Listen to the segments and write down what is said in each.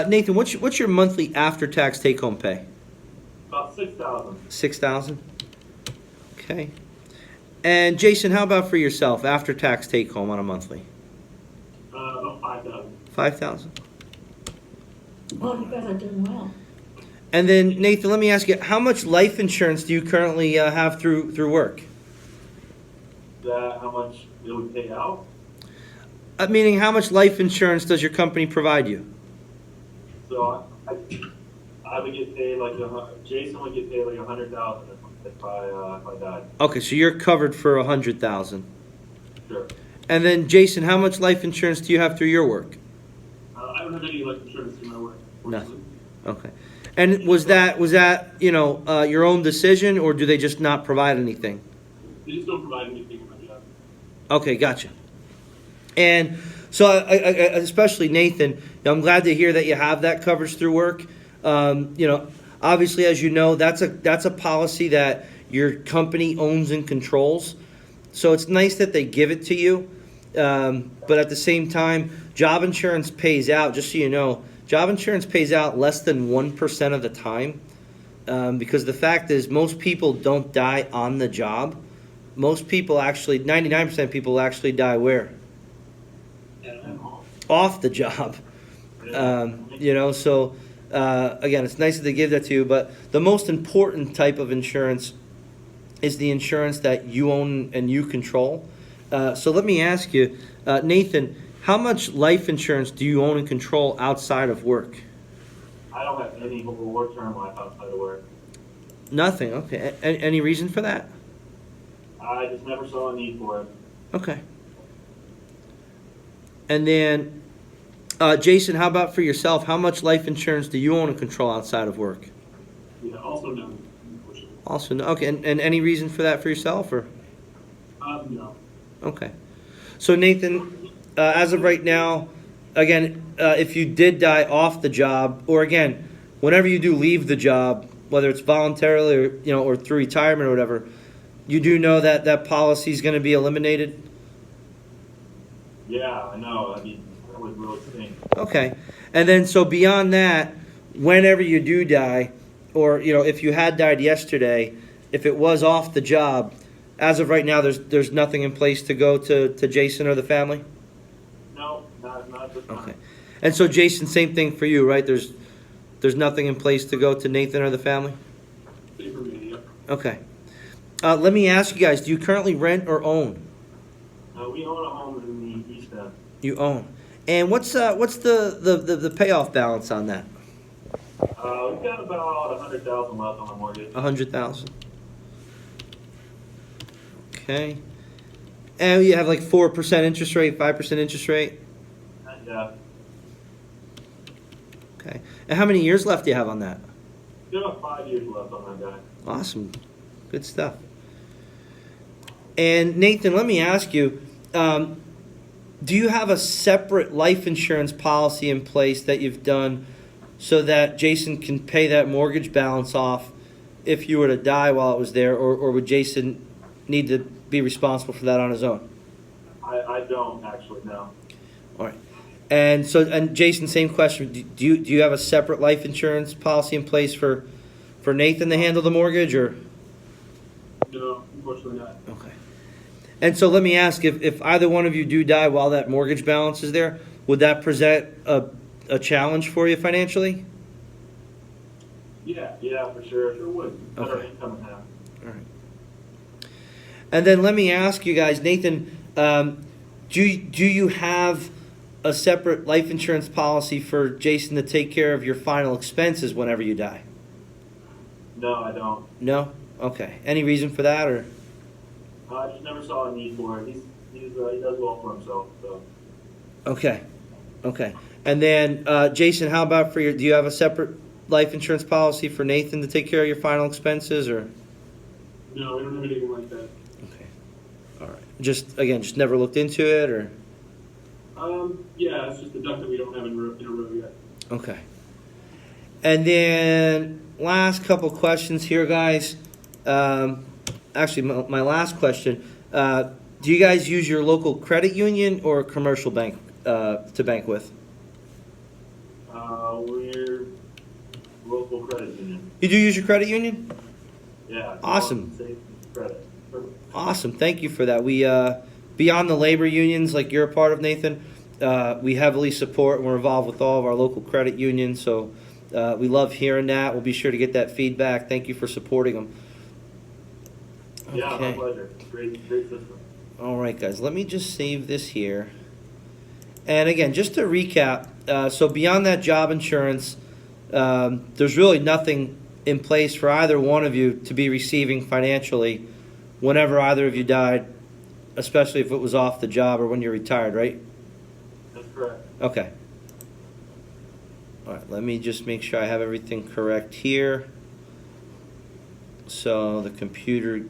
Nathan, what's your monthly after-tax take-home pay? About 6,000. 6,000. Okay. And Jason, how about for yourself, after-tax take-home on a monthly? About 5,000. 5,000. Well, you guys are doing well. And then Nathan, let me ask you, how much life insurance do you currently have through work? That how much it would pay out? Meaning, how much life insurance does your company provide you? So I would get paid like Jason would get paid like 100,000 if I died. Okay, so you're covered for 100,000. Sure. And then Jason, how much life insurance do you have through your work? I don't have any life insurance through my work. Nothing. Okay. And was that your own decision, or do they just not provide anything? They just don't provide anything in my job. Okay, gotcha. And so, I especially Nathan, I'm glad to hear that you have that coverage through work. Obviously, as you know, that's a policy that your company owns and controls. So it's nice that they give it to you. But at the same time, job insurance pays out, just so you know, job insurance pays out less than 1% of the time. Because the fact is, most people don't die on the job. Most people actually, 99% of people actually die where? Off the job. So again, it's nice that they give that to you, but the most important type of insurance is the insurance that you own and you control. So let me ask you, Nathan, how much life insurance do you own and control outside of work? I don't have any work-term life outside of work. Nothing. Okay. Any reason for that? I just never saw a need for it. Okay. And then, Jason, how about for yourself? How much life insurance do you own and control outside of work? Yeah, also no, unfortunately. Also, no. Okay. And any reason for that for yourself, or? No. Okay. So Nathan, as of right now, again, if you did die off the job, or again, whenever you do leave the job, whether it's voluntarily or through retirement or whatever, you do know that that policy is going to be eliminated. Yeah, I know. I mean, that would really stink. Okay. And then so beyond that, whenever you do die, or if you had died yesterday, if it was off the job, as of right now, there's nothing in place to go to Jason or the family? No, not this time. Okay. And so Jason, same thing for you, right? There's nothing in place to go to Nathan or the family? Same for me, yeah. Okay. Let me ask you guys, do you currently rent or own? We own a home in the East End. You own. And what's the payoff balance on that? We've got about 100,000 left on the mortgage. 100,000. Okay. And you have like 4% interest rate, 5% interest rate? Yeah. Okay. And how many years left do you have on that? We've got about 5 years left on that guy. Awesome. Good stuff. And Nathan, let me ask you, do you have a separate life insurance policy in place that you've done so that Jason can pay that mortgage balance off if you were to die while it was there, or would Jason need to be responsible for that on his own? I don't actually, no. All right. And Jason, same question. Do you have a separate life insurance policy in place for Nathan to handle the mortgage, or? No, unfortunately not. Okay. And so let me ask, if either one of you do die while that mortgage balance is there, would that present a challenge for you financially? Yeah, for sure. Sure would. Better Okay. income in half. All right. And then let me ask you guys, Nathan, do you have a separate life insurance policy for Jason to take care of your final expenses whenever you die? No, I don't. No? Okay. Any reason for that, or? I just never saw a need for it. He does well for himself. So. Okay. And then, Jason, how about do you have a separate life insurance policy for Nathan to take care of your final expenses, or? No, we don't have anything like that. Okay. All right. Just never looked into it, or? Yeah, it's just a duck that we don't have in a row yet. Okay. And then last couple questions here, guys. Actually, my last question. Do you guys use your local credit union or commercial bank to bank with? We're local credit union. You do use your credit union? Yeah. Awesome. Save credit. Awesome, thank you for that. We, beyond the labor unions like you're a part of, Nathan, we heavily support and we're involved with all of our local credit unions, so we love hearing that. We'll be sure to get that feedback. Thank you for supporting them. Yeah, my Okay. pleasure. Great system. All right, guys, let me just save this here. And again, just to recap, so beyond that job insurance, there's really nothing in place for either one of you to be receiving financially whenever either of you died, especially if it was off the job or when you're retired, right? That's correct. Okay. All right, let me just make sure I have everything correct here. So the computer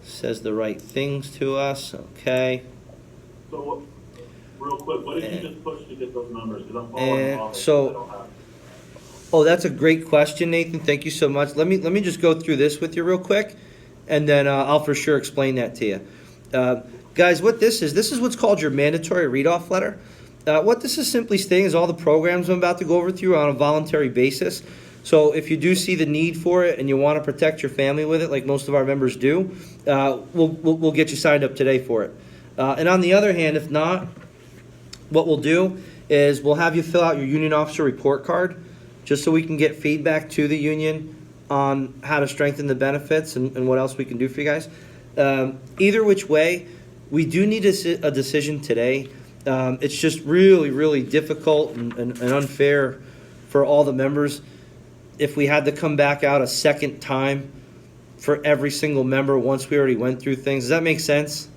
says the right things to us, okay. So, real quick, what did you just push to get those numbers? Because I'm following And along. so- I don't have. Oh, that's a great question, Nathan. Thank you so much. Let me just go through this with you real quick, and then I'll for sure explain that to you. Guys, what this is what's called your mandatory read-off letter. What this is simply stating is all the programs I'm about to go over with you are on a voluntary basis. So if you do see the need for it and you want to protect your family with it, like most of our members do, we'll get you signed up today for it. And on the other hand, if not, what we'll do is we'll have you fill out your union officer report card, just so we can get feedback to the union on how to strengthen the benefits and what else we can do for you guys. Either which way, we do need a decision today. It's just really, really difficult and unfair for all the members if we had to come back out a second time for every single member once we already went through things. Does that make sense?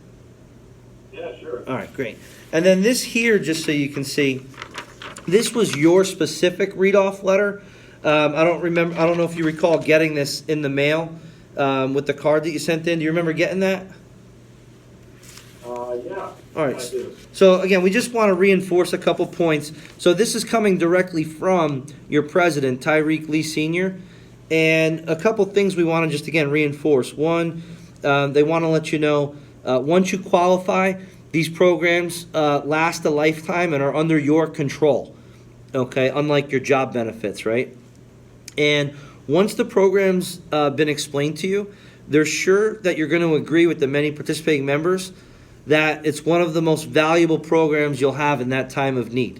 Yeah, sure. All right, great. And then this here, just so you can see, this was your specific read-off letter. I don't know if you recall getting this in the mail with the card that you sent in. Do you remember getting that? Yeah. All right. I do. So again, we just want to reinforce a couple points. So this is coming directly from your president, Tyreek Lee Sr., and a couple things we want to just again reinforce. One, they want to let you know once you qualify, these programs last a lifetime and are under your control. Okay, unlike your job benefits, right? And once the program's been explained to you, they're sure that you're going to agree with the many participating members that it's one of the most valuable programs you'll have in that time of need.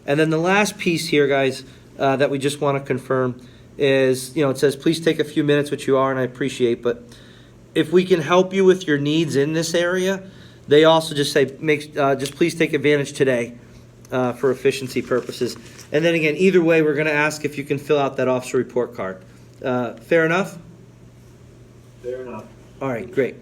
And then the last piece here, guys, that we just want to confirm is, it says, please take a few minutes, which you are, and I appreciate, but if we can help you with your needs in this area, they also just say, just please take advantage today for efficiency purposes. And then again, either way, we're going to ask if you can fill out that officer report card. Fair enough? Fair enough. All right, great.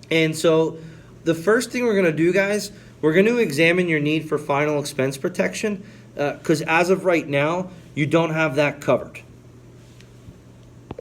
And so the first thing we're going to do, guys, we're going to examine your need for final expense protection because as of right now, you don't have that covered.